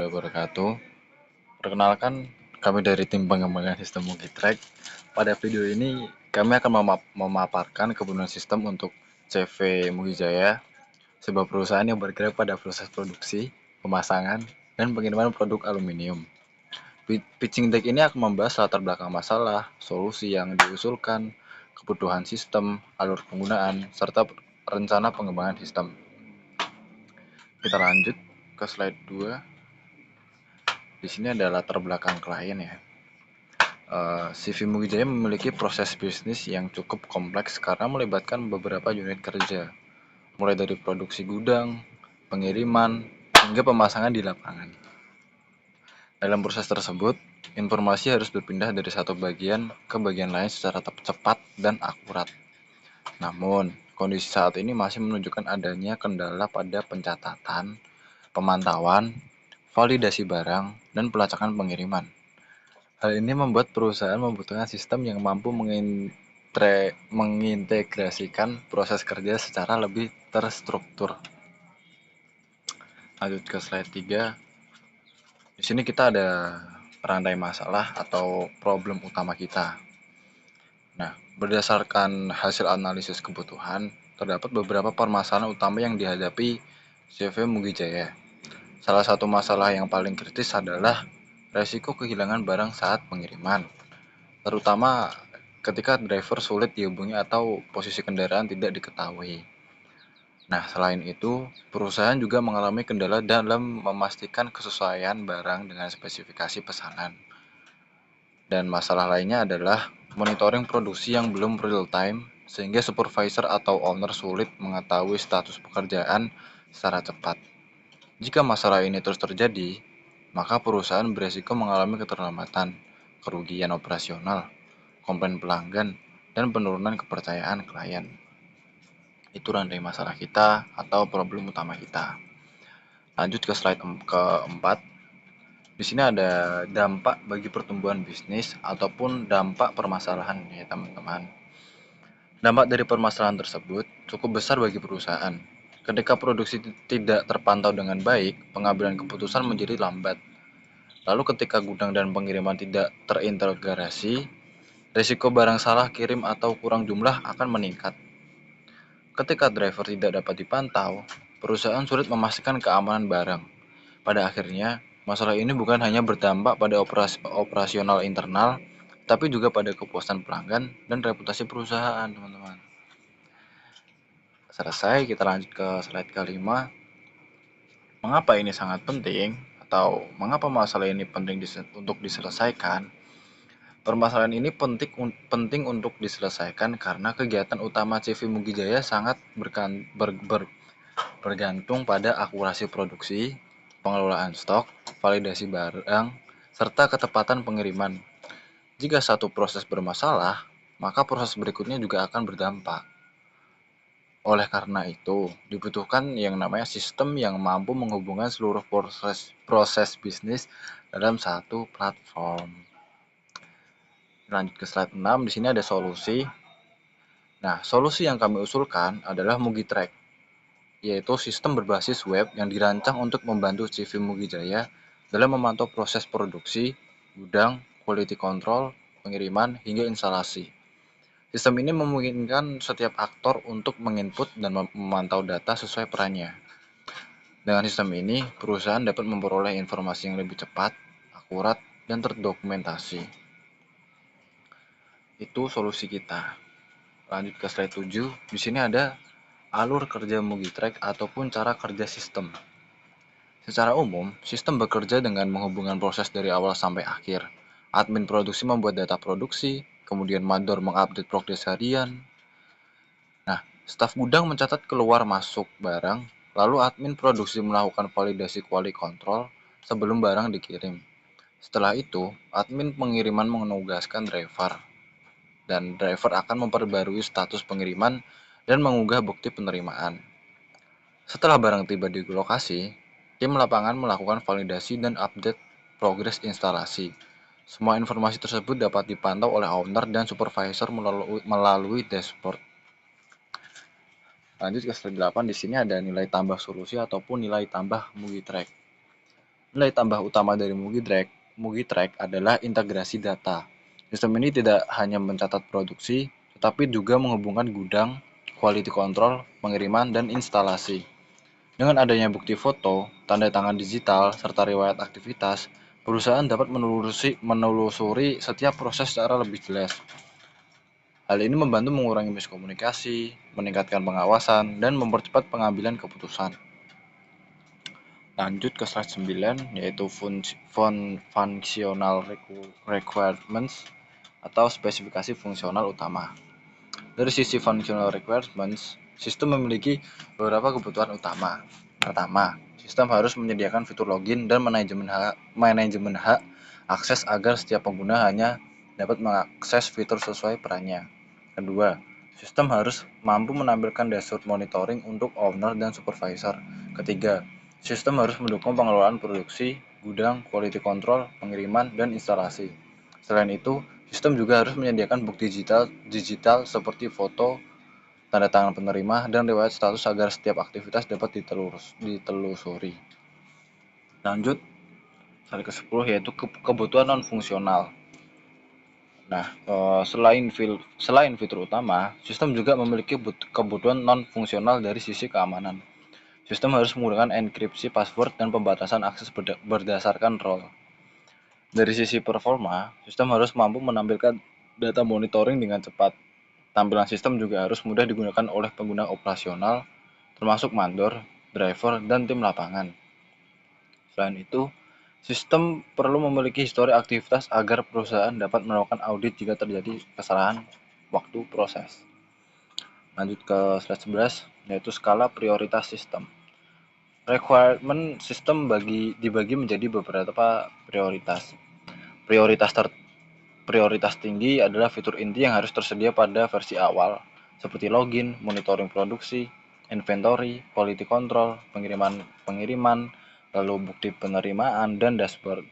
Wabarakatuh. Perkenalkan, kami dari tim pengembangan sistem Mugitrack. Pada video ini, kami akan memaparkan kebutuhan sistem untuk CV Mugijaya, sebuah perusahaan yang bergerak pada proses produksi, pemasangan, dan pengiriman produk aluminium. Pitching deck ini akan membahas latar belakang masalah, solusi yang diusulkan, kebutuhan sistem, alur penggunaan, serta rencana pengembangan sistem. Kita lanjut ke slide 2. Di sini ada latar belakang klien ya. CV Mugijaya memiliki proses bisnis yang cukup kompleks karena melibatkan beberapa unit kerja, mulai dari produksi gudang, pengiriman, hingga pemasangan di lapangan. Dalam proses tersebut, informasi harus berpindah dari satu bagian ke bagian lain secara cepat dan akurat. Namun, kondisi saat ini masih menunjukkan adanya kendala pada pencatatan, pemantauan, validasi barang, dan pelacakan pengiriman. Hal ini membuat perusahaan membutuhkan sistem yang mampu mengintegrasikan proses kerja secara lebih terstruktur. Lanjut ke slide 3. Di sini kita ada rantai masalah atau problem utama kita. Nah, berdasarkan hasil analisis kebutuhan, terdapat beberapa permasalahan utama yang dihadapi CV Mugijaya. Salah satu masalah yang paling kritis adalah resiko kehilangan barang saat pengiriman, terutama ketika driver sulit dihubungi atau posisi kendaraan tidak diketahui. Nah, selain itu, perusahaan juga mengalami kendala dalam memastikan kesesuaian barang dengan spesifikasi pesanan. Dan masalah lainnya adalah monitoring produksi yang belum real time, sehingga supervisor atau owner sulit mengetahui status pekerjaan secara cepat. Jika masalah ini terus terjadi, maka perusahaan beresiko mengalami keterlambatan, kerugian operasional, komplain pelanggan, dan penurunan kepercayaan klien. Itu rantai masalah kita atau problem utama kita. Lanjut ke slide keempat. Di sini ada dampak bagi pertumbuhan bisnis ataupun dampak permasalahan ya teman-teman. Dampak dari permasalahan tersebut cukup besar bagi perusahaan. Ketika produksi tidak terpantau dengan baik, pengambilan keputusan menjadi lambat. Lalu ketika gudang dan pengiriman tidak terintegrasi, risiko barang salah kirim atau kurang jumlah akan meningkat. Ketika driver tidak dapat dipantau, perusahaan sulit memastikan keamanan barang. Pada akhirnya, masalah ini bukan hanya berdampak pada operasional internal, tapi juga pada kepuasan pelanggan dan reputasi perusahaan, teman-teman. Selesai, kita lanjut ke slide kelima. Mengapa ini sangat penting, atau mengapa masalah ini penting untuk diselesaikan? Permasalahan ini penting untuk diselesaikan karena kegiatan utama CV Mugijaya sangat bergantung pada akurasi produksi, pengelolaan stok, validasi barang, serta ketepatan pengiriman. Jika satu proses bermasalah, maka proses berikutnya juga akan berdampak. Oleh karena itu, dibutuhkan yang namanya sistem yang mampu menghubungkan seluruh proses bisnis dalam satu platform. Lanjut ke slide 6, di sini ada solusi. Nah, solusi yang kami usulkan adalah Mugitrack, yaitu sistem berbasis web yang dirancang untuk membantu CV Mugijaya dalam memantau proses produksi, gudang, quality control, pengiriman, hingga instalasi. Sistem ini memungkinkan setiap aktor untuk menginput dan memantau data sesuai perannya. Dengan sistem ini, perusahaan dapat memperoleh informasi yang lebih cepat, akurat, dan terdokumentasi. Itu solusi kita. Lanjut ke slide 7. Di sini ada alur kerja Mugitrack ataupun cara kerja sistem. Secara umum, sistem bekerja dengan menghubungkan proses dari awal sampai akhir. Admin produksi membuat data produksi, kemudian mandor mengupdate progres harian. Nah, staf gudang mencatat keluar masuk barang, lalu admin produksi melakukan validasi quality control sebelum barang dikirim. Setelah itu, admin pengiriman menugaskan driver, dan driver akan memperbarui status pengiriman dan mengunggah bukti penerimaan. Setelah barang tiba di lokasi, tim lapangan melakukan validasi dan update progres instalasi. Semua informasi tersebut dapat dipantau oleh owner dan supervisor melalui dashboard. Lanjut ke slide 8, di sini ada nilai tambah solusi ataupun nilai tambah Mugitrack. Nilai tambah utama dari Mugitrack adalah integrasi data. Sistem ini tidak hanya mencatat produksi, tetapi juga menghubungkan gudang, quality control, pengiriman, dan instalasi. Dengan adanya bukti foto, tanda tangan digital, serta riwayat aktivitas, perusahaan dapat menelusuri setiap proses secara lebih jelas. Hal ini membantu mengurangi miskomunikasi, meningkatkan pengawasan, dan mempercepat pengambilan keputusan. Lanjut ke slide 9, yaitu Functional Requirements atau spesifikasi fungsional utama. Dari sisi Functional Requirements, sistem memiliki beberapa kebutuhan utama. Pertama, sistem harus menyediakan fitur login dan manajemen hak akses agar setiap pengguna hanya dapat mengakses fitur sesuai perannya. Kedua, sistem harus mampu menampilkan dashboard monitoring untuk owner dan supervisor. Ketiga, sistem harus mendukung pengelolaan produksi, gudang, quality control, pengiriman, dan instalasi. Selain itu, sistem juga harus menyediakan bukti digital seperti foto, tanda tangan penerima, dan riwayat status agar setiap aktivitas dapat ditelusuri. Lanjut, slide ke-10 yaitu kebutuhan non-fungsional. Nah, selain fitur utama, sistem juga memiliki kebutuhan non-fungsional dari sisi keamanan. Sistem harus menggunakan enkripsi password dan pembatasan akses berdasarkan role. Dari sisi performa, sistem harus mampu menampilkan data monitoring dengan cepat. Tampilan sistem juga harus mudah digunakan oleh pengguna operasional, termasuk mandor, driver, dan tim lapangan. Selain itu, sistem perlu memiliki histori aktivitas agar perusahaan dapat melakukan audit jika terjadi kesalahan waktu proses. Lanjut ke slide 11, yaitu skala prioritas sistem. Requirement sistem dibagi menjadi beberapa prioritas. Prioritas tinggi adalah fitur inti yang harus tersedia pada versi awal, seperti login, monitoring produksi, inventory, quality control, pengiriman, lalu bukti penerimaan, dan dashboard.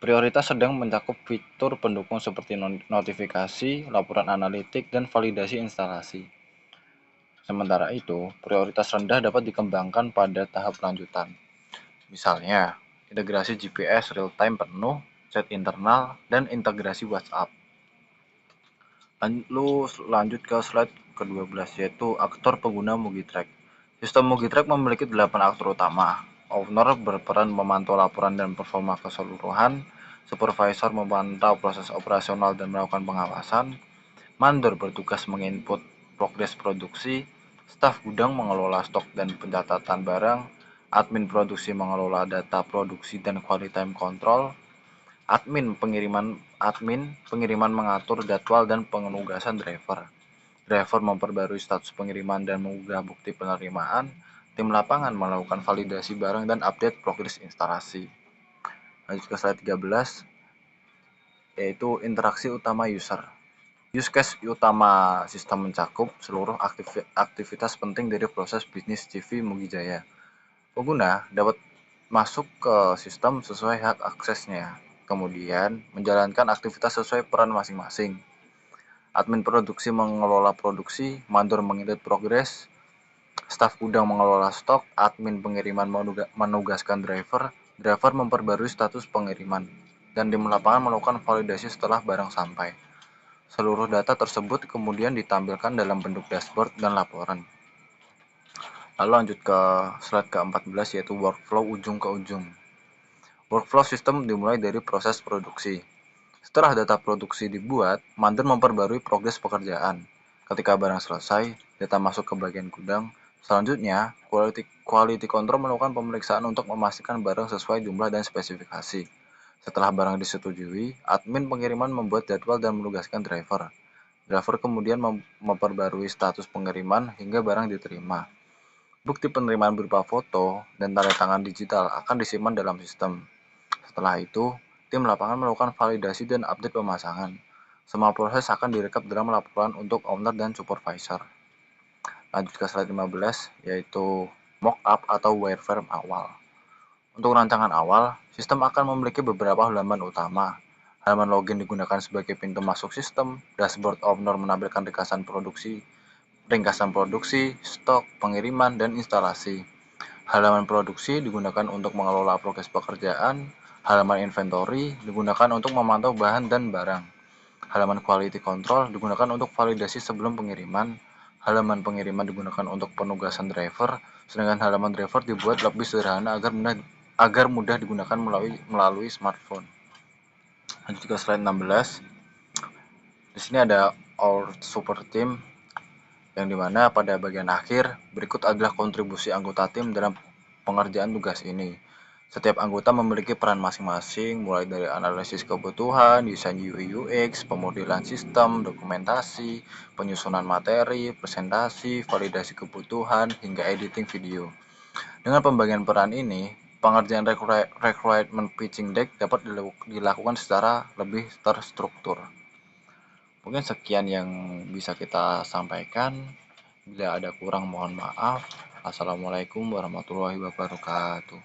Prioritas sedang mencakup fitur pendukung seperti notifikasi, laporan analitik, dan validasi instalasi. Sementara itu, prioritas rendah dapat dikembangkan pada tahap lanjutan. Misalnya, integrasi GPS real-time penuh, chat internal, dan integrasi WhatsApp. Lalu lanjut ke slide ke-12, yaitu aktor pengguna Mugitrack. Sistem Mugitrack memiliki 8 aktor utama. Owner berperan memantau laporan dan performa keseluruhan, supervisor memantau proses operasional dan melakukan pengawasan, mandor bertugas menginput progres produksi, staf gudang mengelola stok dan pencatatan barang, admin produksi mengelola data produksi dan quality time control, admin pengiriman mengatur jadwal dan penugasan driver. Driver memperbarui status pengiriman dan mengunggah bukti penerimaan. Tim lapangan melakukan validasi barang dan update progres instalasi. Lanjut ke slide 13, yaitu interaksi utama user. Use case utama sistem mencakup seluruh aktivitas penting dari proses bisnis CV Mugijaya. Pengguna dapat masuk ke sistem sesuai hak aksesnya, kemudian menjalankan aktivitas sesuai peran masing-masing. Admin produksi mengelola produksi, mandor mengedit progres, staf gudang mengelola stok, admin pengiriman menugaskan driver memperbarui status pengiriman, dan tim lapangan melakukan validasi setelah barang sampai. Seluruh data tersebut kemudian ditampilkan dalam bentuk dashboard dan laporan. Lalu lanjut ke slide ke-14, yaitu workflow ujung ke ujung. Workflow sistem dimulai dari proses produksi. Setelah data produksi dibuat, mandor memperbarui progres pekerjaan. Ketika barang selesai, data masuk ke bagian gudang. Selanjutnya, quality control melakukan pemeriksaan untuk memastikan barang sesuai jumlah dan spesifikasi. Setelah barang disetujui, admin pengiriman membuat jadwal dan menugaskan driver. Driver kemudian memperbarui status pengiriman hingga barang diterima. Bukti penerimaan berupa foto dan tanda tangan digital akan disimpan dalam sistem. Setelah itu, tim lapangan melakukan validasi dan update pemasangan. Semua proses akan direkap dalam laporan untuk owner dan supervisor. Lanjut ke slide 15, yaitu mockup atau wireframe awal. Untuk rancangan awal, sistem akan memiliki beberapa halaman utama. Halaman login digunakan sebagai pintu masuk sistem, dashboard owner menampilkan ringkasan produksi, stok, pengiriman, dan instalasi. Halaman produksi digunakan untuk mengelola progres pekerjaan. Halaman inventory digunakan untuk memantau bahan dan barang. Halaman quality control digunakan untuk validasi sebelum pengiriman. Halaman pengiriman digunakan untuk penugasan driver, sedangkan halaman driver dibuat lebih sederhana agar mudah digunakan melalui smartphone. Lanjut ke slide 16. Di sini ada our super team, yang dimana pada bagian akhir berikut adalah kontribusi anggota tim dalam pengerjaan tugas ini. Setiap anggota memiliki peran masing-masing, mulai dari analisis kebutuhan, desain UI UX, pemodelan sistem, dokumentasi, penyusunan materi, presentasi, validasi kebutuhan, hingga editing video. Dengan pembagian peran ini, pengerjaan requirement pitching deck dapat dilakukan secara lebih terstruktur. Mungkin sekian yang bisa kita sampaikan. Bila ada kurang, mohon maaf. Assalamualaikum warahmatullahi wabarakatuh.